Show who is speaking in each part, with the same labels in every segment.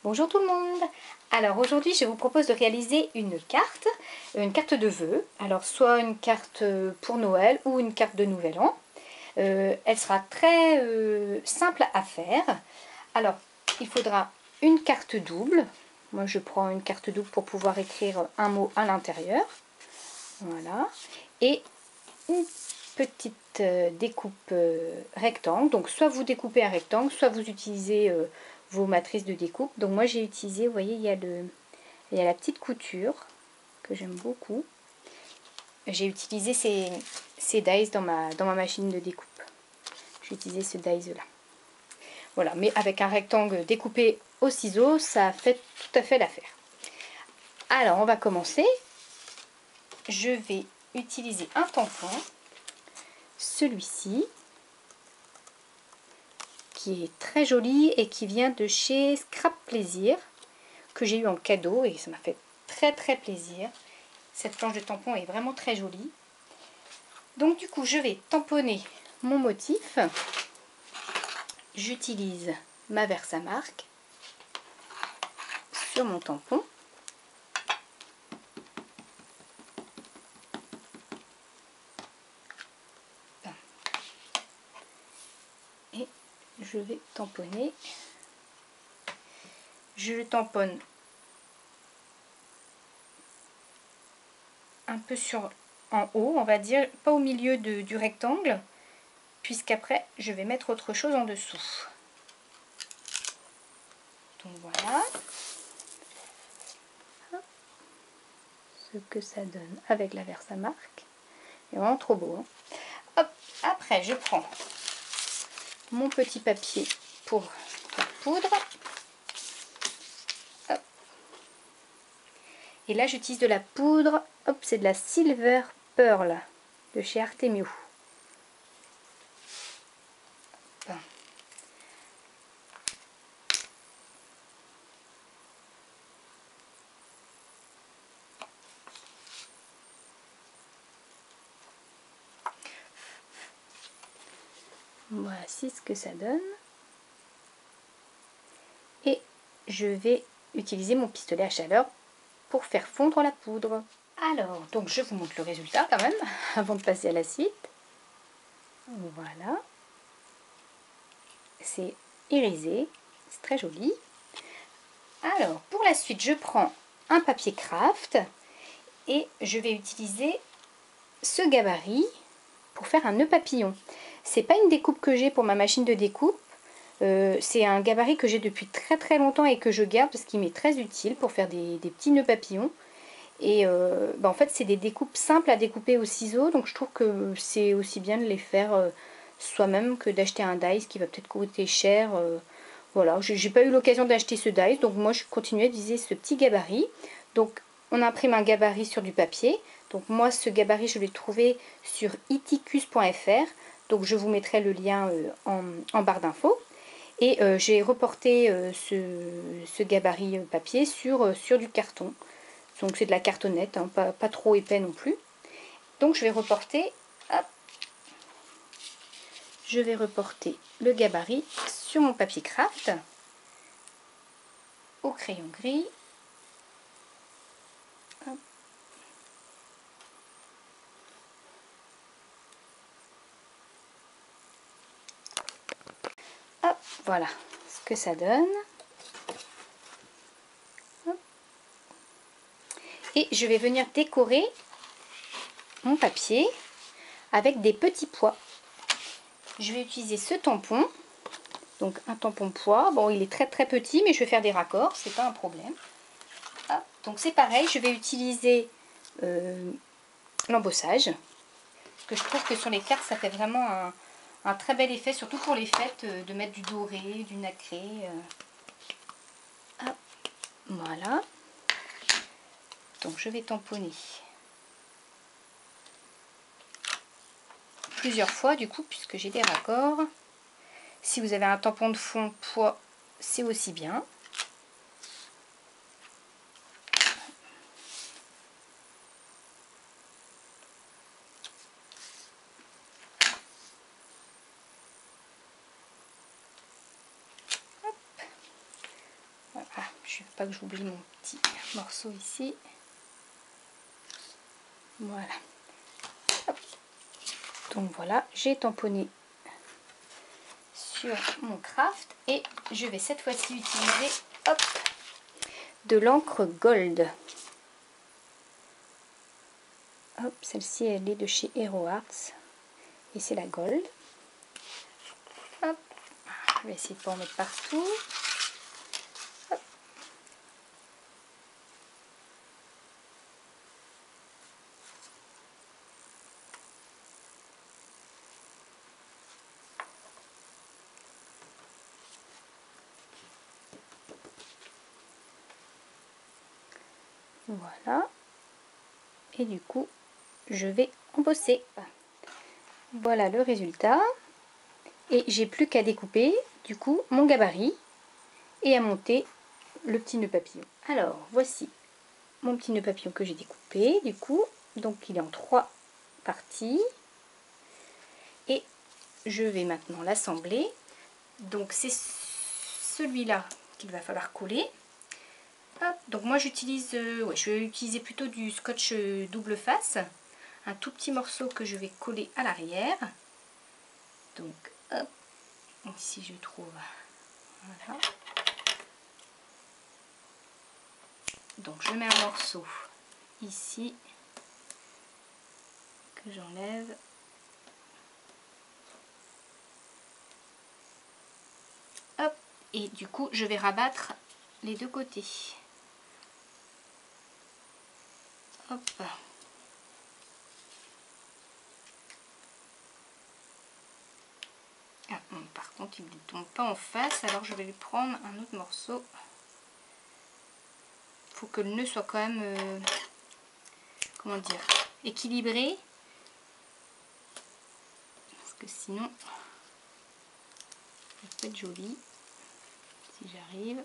Speaker 1: Bonjour tout le monde. Alors aujourd'hui je vous propose de réaliser une carte de vœux. Alors soit une carte pour Noël ou une carte de Nouvel An. Elle sera très simple à faire. Alors il faudra une carte double. Moi je prends une carte double pour pouvoir écrire un mot à l'intérieur. Voilà. Et une petite découpe rectangle. Donc soit vous découpez un rectangle, soit vous utilisez vos matrices de découpe. Donc moi j'ai utilisé, vous voyez, il y a la petite couture que j'aime beaucoup. J'ai utilisé ces dies dans ma machine de découpe. J'ai utilisé ce dies là. Voilà, mais avec un rectangle découpé au ciseau, ça fait tout à fait l'affaire. Alors on va commencer. Je vais utiliser un tampon, celui-ci, qui est très joli et qui vient de chez Scrap Plaisir, que j'ai eu en cadeau et ça m'a fait très plaisir. Cette planche de tampon est vraiment très jolie. Donc du coup je vais tamponner mon motif. J'utilise ma Versamark sur mon tampon. Et je vais tamponner. Je le tamponne un peu en haut, on va dire, pas au milieu du rectangle, puisqu'après je vais mettre autre chose en dessous. Donc voilà ce que ça donne avec la Versamark. C'est vraiment trop beau, hein. Hop, après je prends mon petit papier pour la poudre. Hop. Et là j'utilise de la poudre, hop, c'est de la Silver Pearl de chez Artemio. Voici ce que ça donne. Et je vais utiliser mon pistolet à chaleur pour faire fondre la poudre. Alors, donc je vous montre le résultat quand même, avant de passer à la suite. Voilà. C'est irisé, c'est très joli. Alors, pour la suite, je prends un papier craft et je vais utiliser ce gabarit pour faire un nœud papillon. C'est pas une découpe que j'ai pour ma machine de découpe. C'est un gabarit que j'ai depuis très longtemps et que je garde parce qu'il m'est très utile pour faire des petits nœuds papillons. Et en fait c'est des découpes simples à découper au ciseau, donc je trouve que c'est aussi bien de les faire soi-même que d'acheter un dies qui va peut-être coûter cher. Voilà, j'ai pas eu l'occasion d'acheter ce dies, donc moi je continue à utiliser ce petit gabarit. Donc on imprime un gabarit sur du papier. Donc moi ce gabarit je l'ai trouvé sur iticus.fr, donc je vous mettrai le lien en barre d'infos. Et j'ai reporté ce gabarit papier sur du carton. Donc c'est de la cartonnette, hein, pas trop épais non plus. Donc je vais reporter, hop, je vais reporter le gabarit sur mon papier craft au crayon gris. Hop. Hop, voilà ce que ça donne. Hop. Et je vais venir décorer mon papier avec des petits pois. Je vais utiliser ce tampon, donc un tampon pois. Bon, il est très petit, mais je vais faire des raccords, c'est pas un problème. Hop. Donc c'est pareil, je vais utiliser l'embossage, parce que je trouve que sur les cartes ça fait vraiment un très bel effet, surtout pour les fêtes, de mettre du doré, du nacré. Hop. Voilà. Donc je vais tamponner plusieurs fois du coup, puisque j'ai des raccords. Si vous avez un tampon de fond poids, c'est aussi bien. Hop. Voilà. je ne veux pas que j'oublie mon petit morceau ici. Voilà. Hop. Donc voilà, j'ai tamponné sur mon craft et je vais cette fois-ci utiliser hop, de l'encre gold. Hop, celle-ci elle est de chez Hero Arts et c'est la gold. Hop, je vais essayer de pas en mettre partout. Hop. Voilà. Et du coup, je vais embosser. Voilà le résultat. Et j'ai plus qu'à découper, du coup, mon gabarit et à monter le petit nœud papillon. Alors, voici mon petit nœud papillon que j'ai découpé, du coup. Donc, il est en 3 parties. Et je vais maintenant l'assembler. Donc, c'est celui-là qu'il va falloir coller. Hop, donc moi j'utilise, je vais utiliser plutôt du scotch double face, un tout petit morceau que je vais coller à l'arrière. Donc hop, ici je trouve, voilà. Donc je mets un morceau ici que j'enlève. Hop, et du coup je vais rabattre les deux côtés. Hop. Ah, bon, par contre il ne tombe pas en face, alors je vais lui prendre un autre morceau. Il faut que le nœud soit quand même, comment dire, équilibré. Parce que sinon, ça peut être joli. Si j'arrive.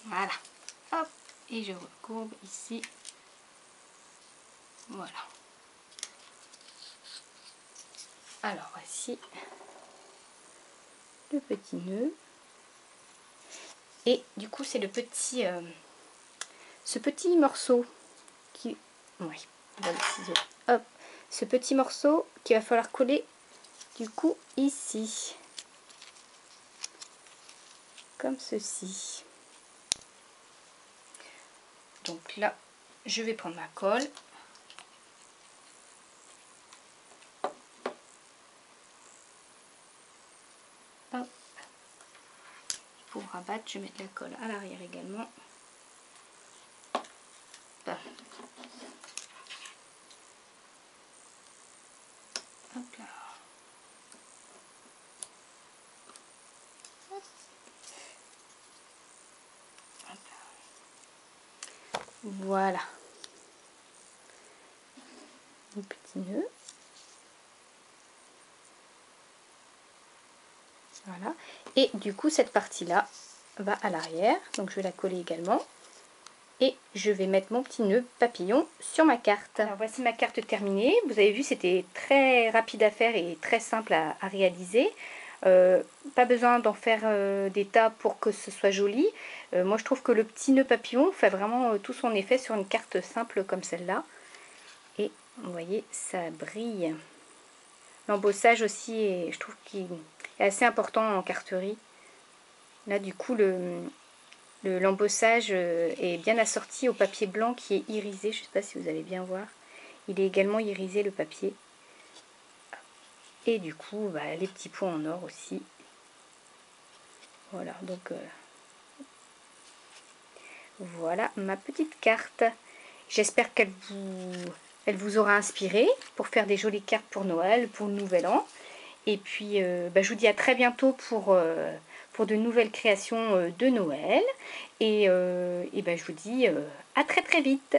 Speaker 1: Voilà. Hop. Et je recourbe ici. Voilà. Alors voici le petit nœud. Et du coup c'est le petit ce petit morceau qui, oui, voilà, le ciseau. Hop, ce petit morceau qu'il va falloir coller du coup ici, comme ceci. Donc là je vais prendre ma colle. Hop. Pour rabattre, je vais mettre la colle à l'arrière également. Hop. Hop là. Hop. Hop là. Voilà. Un petit nœud. Voilà. Et du coup, cette partie-là va à l'arrière. Donc, je vais la coller également. Et je vais mettre mon petit nœud papillon sur ma carte. Alors, voici ma carte terminée. Vous avez vu, c'était très rapide à faire et très simple à réaliser. Pas besoin d'en faire des tas pour que ce soit joli. Moi, je trouve que le petit nœud papillon fait vraiment tout son effet sur une carte simple comme celle-là. Et vous voyez, ça brille. L'embossage aussi, je trouve qu'il est assez important en carterie. Là, du coup, l'embossage est bien assorti au papier blanc qui est irisé. Je ne sais pas si vous allez bien voir. Il est également irisé, le papier. Et du coup, bah, les petits points en or aussi. Voilà, donc voilà ma petite carte. J'espère qu'elle vous aura inspiré pour faire des jolies cartes pour Noël, pour le Nouvel An. Et puis, bah, je vous dis à très bientôt pour de nouvelles créations de Noël. Et bah, je vous dis à très très vite.